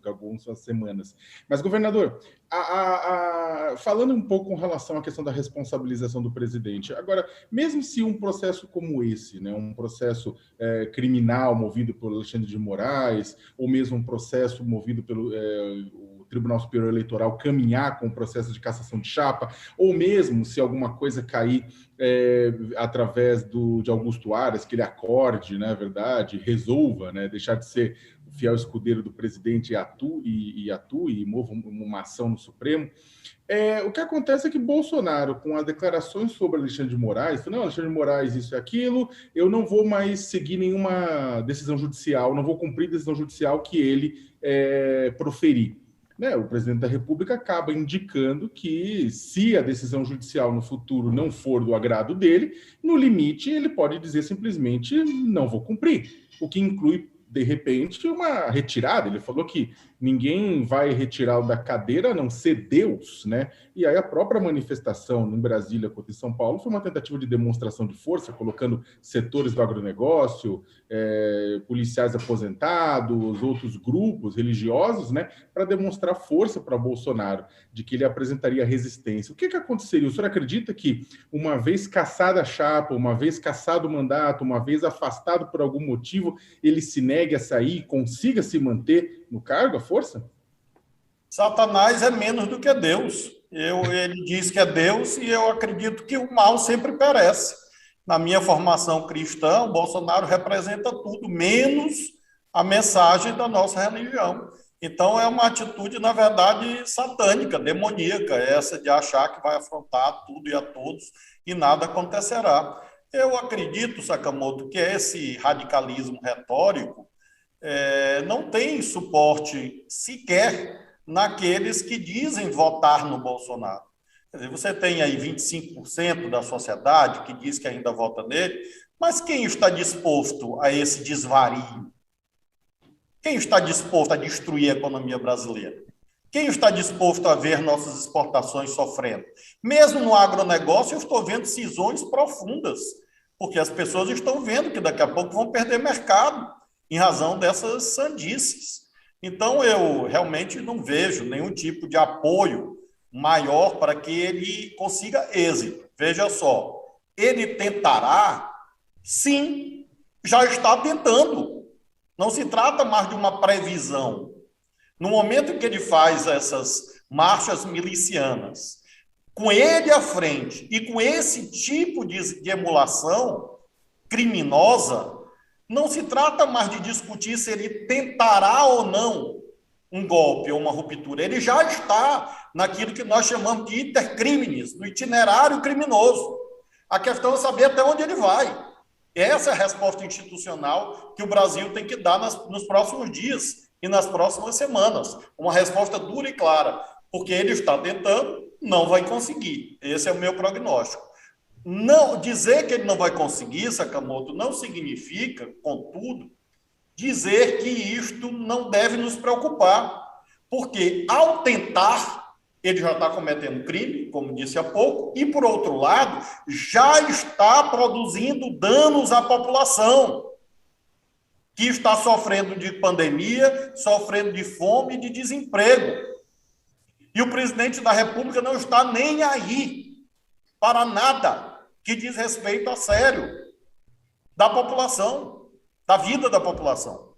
algumas semanas. Mas, governador, falando um pouco com relação à questão da responsabilização do presidente, agora, mesmo se um processo como esse, né, um processo criminal movido por Alexandre de Moraes, ou mesmo um processo movido pelo o Tribunal Superior Eleitoral caminhar com o processo de cassação de chapa, ou mesmo se alguma coisa cair através de Augusto Aras, que ele acorde, né, verdade, resolva, né, deixar de ser o fiel escudeiro do presidente e atue e mova uma ação no Supremo. O que acontece é que Bolsonaro, com as declarações sobre Alexandre de Moraes, não, Alexandre de Moraes, isso e aquilo, eu não vou mais seguir nenhuma decisão judicial, não vou cumprir decisão judicial que ele proferir. Né, o presidente da República acaba indicando que, se a decisão judicial no futuro não for do agrado dele, no limite ele pode dizer simplesmente não vou cumprir, o que inclui, de repente, uma retirada. Ele falou que ninguém vai retirá-lo da cadeira a não ser Deus, né? E aí a própria manifestação em Brasília contra São Paulo foi uma tentativa de demonstração de força, colocando setores do agronegócio, policiais aposentados, outros grupos religiosos, né, para demonstrar força para Bolsonaro, de que ele apresentaria resistência. O que aconteceria? O senhor acredita que, uma vez cassada a chapa, uma vez cassado o mandato, uma vez afastado por algum motivo, ele se negue a sair e consiga se manter no cargo, a força? Satanás é menos do que Deus. Ele diz que é Deus e eu acredito que o mal sempre perece. Na minha formação cristã, o Bolsonaro representa tudo, menos a mensagem da nossa religião. Então, é uma atitude, na verdade, satânica, demoníaca, essa de achar que vai afrontar tudo e a todos e nada acontecerá. Eu acredito, Sakamoto, que esse radicalismo retórico não tem suporte sequer naqueles que dizem votar no Bolsonaro. Quer dizer, você tem aí 25% da sociedade que diz que ainda vota nele, mas quem está disposto a esse desvario? Quem está disposto a destruir a economia brasileira? Quem está disposto a ver nossas exportações sofrendo? Mesmo no agronegócio, eu estou vendo cisões profundas, porque as pessoas estão vendo que daqui a pouco vão perder mercado em razão dessas sandices. Então, eu realmente não vejo nenhum tipo de apoio maior para que ele consiga êxito. Veja só, ele tentará, sim, já está tentando. Não se trata mais de uma previsão. No momento em que ele faz essas marchas milicianas, com ele à frente e com esse tipo de emulação criminosa, não se trata mais de discutir se ele tentará ou não um golpe ou uma ruptura. Ele já está naquilo que nós chamamos de intercrimes, no itinerário criminoso. A questão é saber até onde ele vai. Essa é a resposta institucional que o Brasil tem que dar nos próximos dias e nas próximas semanas. Uma resposta dura e clara, porque ele está tentando, não vai conseguir. Esse é o meu prognóstico. Não dizer que ele não vai conseguir, Sakamoto, não significa, contudo, dizer que isto não deve nos preocupar, porque ao tentar, ele já está cometendo crime, como disse há pouco, e, por outro lado, já está produzindo danos à população, que está sofrendo de pandemia, sofrendo de fome e de desemprego. E o presidente da República não está nem aí para nada que diz respeito a sério da população, da vida da população.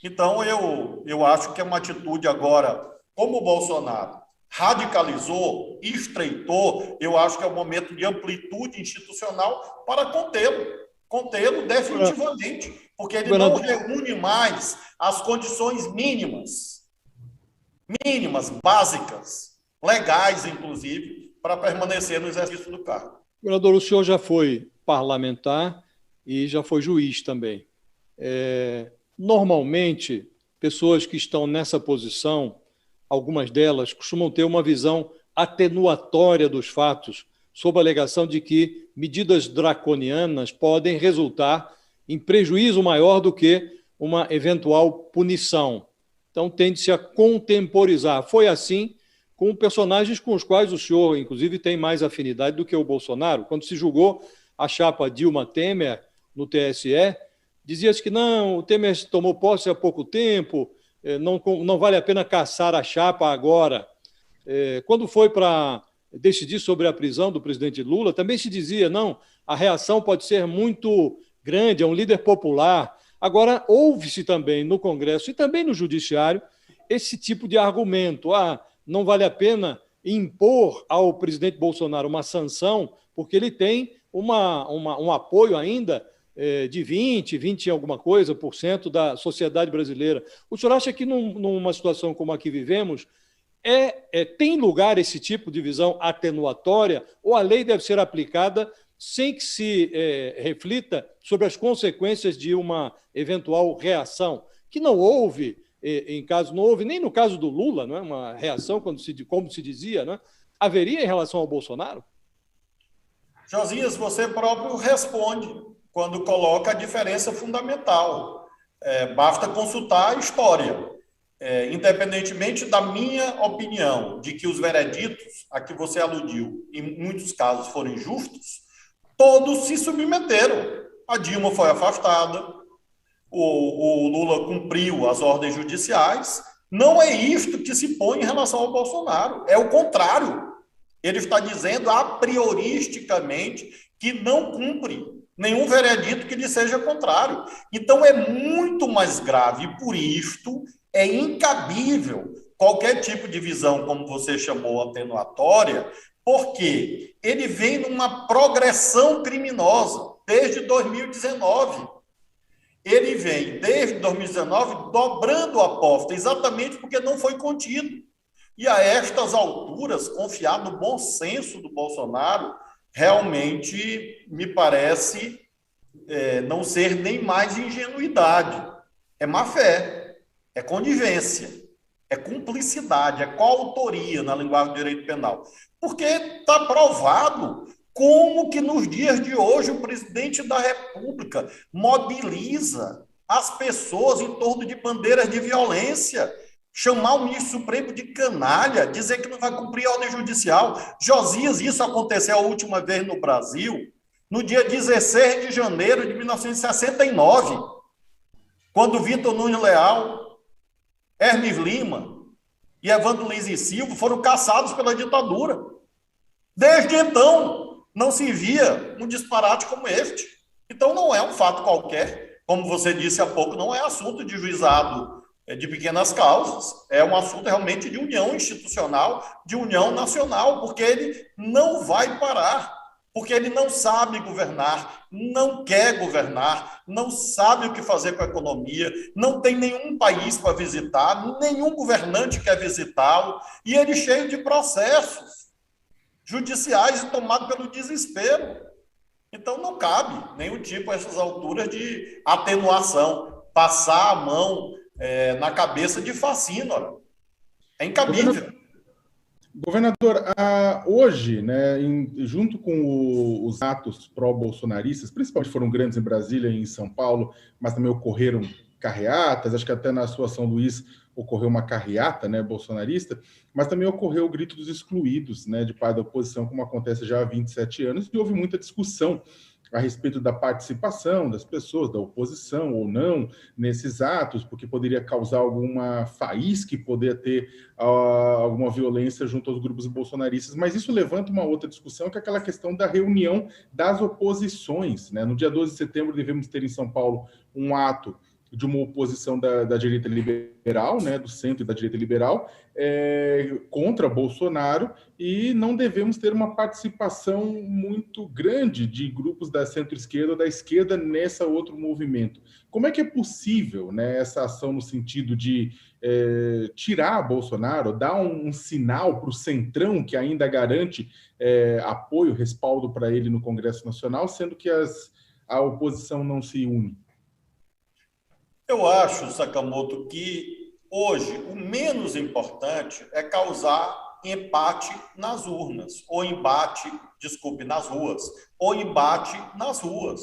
Então, eu acho que é uma atitude agora, como o Bolsonaro radicalizou, estreitou, eu acho que é um momento de amplitude institucional para contê-lo definitivamente, porque ele não reúne mais as condições mínimas, básicas, legais, inclusive, para permanecer no exercício do cargo. Governador, o senhor já foi parlamentar e já foi juiz também. Normalmente, pessoas que estão nessa posição, algumas delas costumam ter uma visão atenuatória dos fatos, sob a alegação de que medidas draconianas podem resultar em prejuízo maior do que uma eventual punição. Então, tende-se a contemporizar. Foi assim com personagens com os quais o senhor, inclusive, tem mais afinidade do que o Bolsonaro. Quando se julgou a chapa Dilma-Temer no TSE, dizia-se que não, o Temer tomou posse há pouco tempo, não vale a pena caçar a chapa agora. Quando foi para decidir sobre a prisão do presidente Lula, também se dizia, não, a reação pode ser muito grande, é um líder popular. Agora, houve-se também no Congresso e também no Judiciário esse tipo de argumento. Não vale a pena impor ao presidente Bolsonaro uma sanção, porque ele tem um apoio ainda de 20 e alguma coisa por cento da sociedade brasileira. O senhor acha que numa situação como a que vivemos, tem lugar esse tipo de visão atenuatória, ou a lei deve ser aplicada sem que se reflita sobre as consequências de uma eventual reação, que não houve, não houve nem no caso do Lula, não é? Uma reação, como se dizia, não é? Haveria em relação ao Bolsonaro? Josias, você próprio responde quando coloca a diferença fundamental. Basta consultar a história. Independentemente da minha opinião de que os vereditos a que você aludiu, em muitos casos foram injustos, todos se submeteram. A Dilma foi afastada, o Lula cumpriu as ordens judiciais. Não é isto que se põe em relação ao Bolsonaro, é o contrário. Ele está dizendo a prioristicamente que não cumpre nenhum veredito que lhe seja contrário. Então é muito mais grave e por isto é incabível qualquer tipo de visão, como você chamou, atenuatória, porque ele vem numa progressão criminosa desde 2019. Ele vem, desde 2019, dobrando a aposta, exatamente porque não foi contido. E a estas alturas, confiar no bom senso do Bolsonaro, realmente me parece não ser nem mais ingenuidade. É má fé. É conivência, é cumplicidade, é coautoria na linguagem do direito penal. Porque está provado como que nos dias de hoje o presidente da República mobiliza as pessoas em torno de bandeiras de violência, chamar o ministro Supremo de canalha, dizer que não vai cumprir a ordem judicial. Josias, isso aconteceu a última vez no Brasil, no dia 16 de janeiro de 1969, quando Vitor Nunes Leal, Hermes Lima e Evandro Luiz e Silva foram caçados pela ditadura. Desde então, não se via um disparate como este. Então, não é um fato qualquer. Como você disse há pouco, não é assunto de juizado de pequenas causas. É um assunto realmente de união institucional, de união nacional, porque ele não vai parar. Porque ele não sabe governar, não quer governar, não sabe o que fazer com a economia, não tem nenhum país para visitar, nenhum governante quer visitá-lo, e ele cheio de processos judiciais e tomado pelo desespero. Então não cabe nenhum tipo, a essas alturas, de atenuação, passar a mão na cabeça de fascínora. É incabível. Governador, hoje, né, junto com os atos pró-bolsonaristas, principalmente foram grandes em Brasília e em São Paulo, mas também ocorreram carreatas, acho que até na sua São Luís ocorreu uma carreata, né, bolsonarista, mas também ocorreu o grito dos excluídos, né, de parte da oposição, como acontece já há 27 anos, e houve muita discussão a respeito da participação das pessoas, da oposição ou não, nesses atos, porque poderia causar alguma faísca e poder ter alguma violência junto aos grupos bolsonaristas. Mas isso levanta uma outra discussão, que é aquela questão da reunião das oposições, né? No dia 12 de setembro, devemos ter em São Paulo um ato de uma oposição da direita liberal, né, do centro e da direita liberal, contra Bolsonaro, e não devemos ter uma participação muito grande de grupos da centro-esquerda ou da esquerda nesse outro movimento. Como é que é possível, né, essa ação no sentido de tirar Bolsonaro, dar um sinal para o centrão que ainda garante apoio, respaldo para ele no Congresso Nacional, sendo que a oposição não se une? Eu acho, Sakamoto, que hoje o menos importante é causar empate nas urnas, ou embate, desculpe, nas ruas, ou embate nas ruas.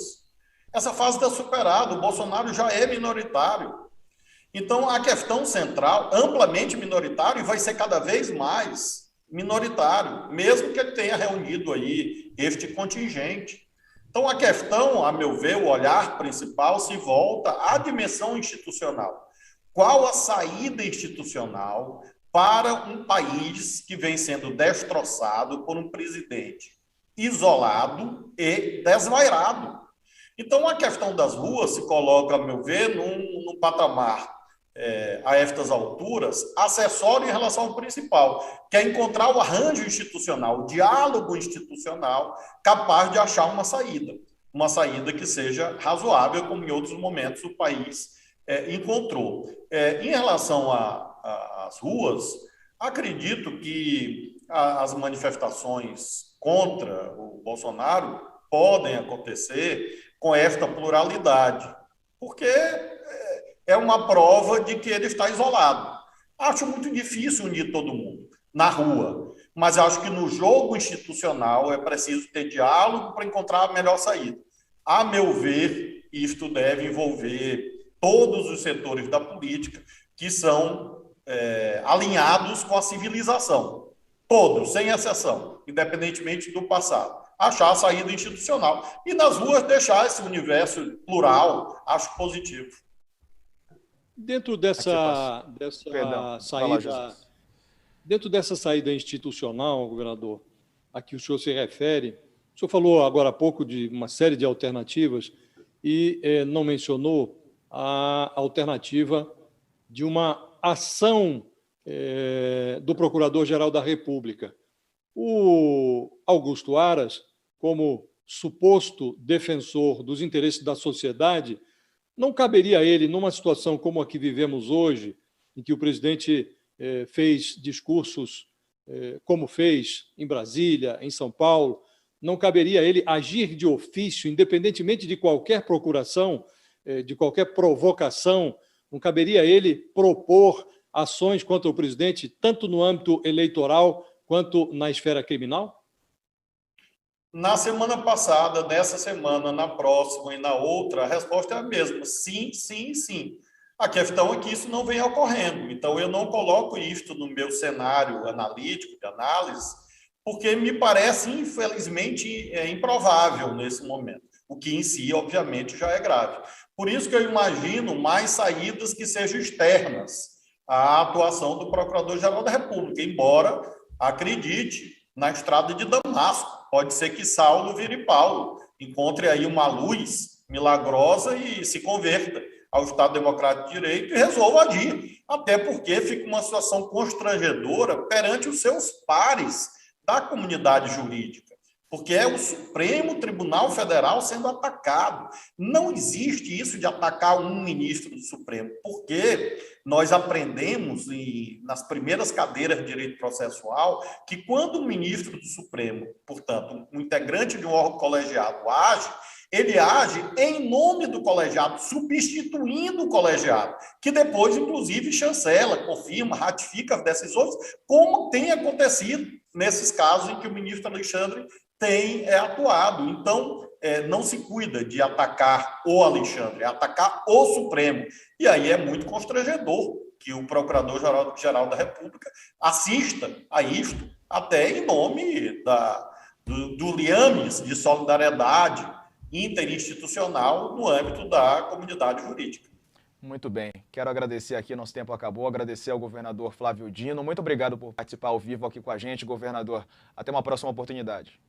Essa fase está superada, o Bolsonaro já é minoritário. Então, a questão central, amplamente minoritário, e vai ser cada vez mais minoritário, mesmo que ele tenha reunido aí este contingente. Então, a questão, a meu ver, o olhar principal se volta à dimensão institucional. Qual a saída institucional para um país que vem sendo destroçado por um presidente isolado e desvairado? Então, a questão das ruas se coloca, a meu ver, num patamar, a estas alturas, acessório em relação ao principal, que é encontrar o arranjo institucional, o diálogo institucional capaz de achar uma saída que seja razoável, como em outros momentos o país encontrou. Em relação às ruas, acredito que as manifestações contra o Bolsonaro podem acontecer com esta pluralidade, porque é uma prova de que ele está isolado. Acho muito difícil unir todo mundo na rua, mas acho que no jogo institucional é preciso ter diálogo para encontrar a melhor saída. A meu ver, isto deve envolver todos os setores da política que são alinhados com a civilização. Todos, sem exceção, independentemente do passado. Achar a saída institucional. E nas ruas deixar esse universo plural, acho positivo. Dentro dessa saída, dentro dessa saída institucional, governador, a que o senhor se refere, o senhor falou agora há pouco de uma série de alternativas e não mencionou a alternativa de uma ação do Procurador-Geral da República. O Augusto Aras, como suposto defensor dos interesses da sociedade, não caberia a ele, numa situação como a que vivemos hoje, em que o presidente fez discursos como fez em Brasília, em São Paulo, não caberia a ele agir de ofício, independentemente de qualquer procuração, de qualquer provocação, não caberia a ele propor ações contra o presidente, tanto no âmbito eleitoral quanto na esfera criminal? Na semana passada, nessa semana, na próxima e na outra, a resposta é a mesma. Sim, sim, sim. A questão é que isso não vem ocorrendo. Então, eu não coloco isto no meu cenário analítico, de análise, porque me parece, infelizmente, improvável nesse momento. O que em si, obviamente, já é grave. Por isso que eu imagino mais saídas que sejam externas à atuação do Procurador-Geral da República, embora acredite na estrada de Damasco. Pode ser que Saulo vire Paulo, encontre aí uma luz milagrosa e se converta ao Estado Democrático de Direito e resolva agir. Até porque fica uma situação constrangedora perante os seus pares da comunidade jurídica, porque é o Supremo Tribunal Federal sendo atacado. Não existe isso de atacar um ministro do Supremo, porque nós aprendemos nas primeiras cadeiras de direito processual que quando o ministro do Supremo, portanto, um integrante de um órgão colegiado age, ele age em nome do colegiado, substituindo o colegiado, que depois, inclusive, chancela, confirma, ratifica as decisões, como tem acontecido nesses casos em que o ministro Alexandre tem atuado. Então, não se cuida de atacar o Alexandre, é atacar o Supremo. E aí é muito constrangedor que o Procurador-Geral da República assista a isto, até em nome do liames de solidariedade interinstitucional no âmbito da comunidade jurídica. Muito bem. Quero agradecer aqui, nosso tempo acabou, agradecer ao governador Flávio Dino. Muito obrigado por participar ao vivo aqui com a gente, governador. Até uma próxima oportunidade.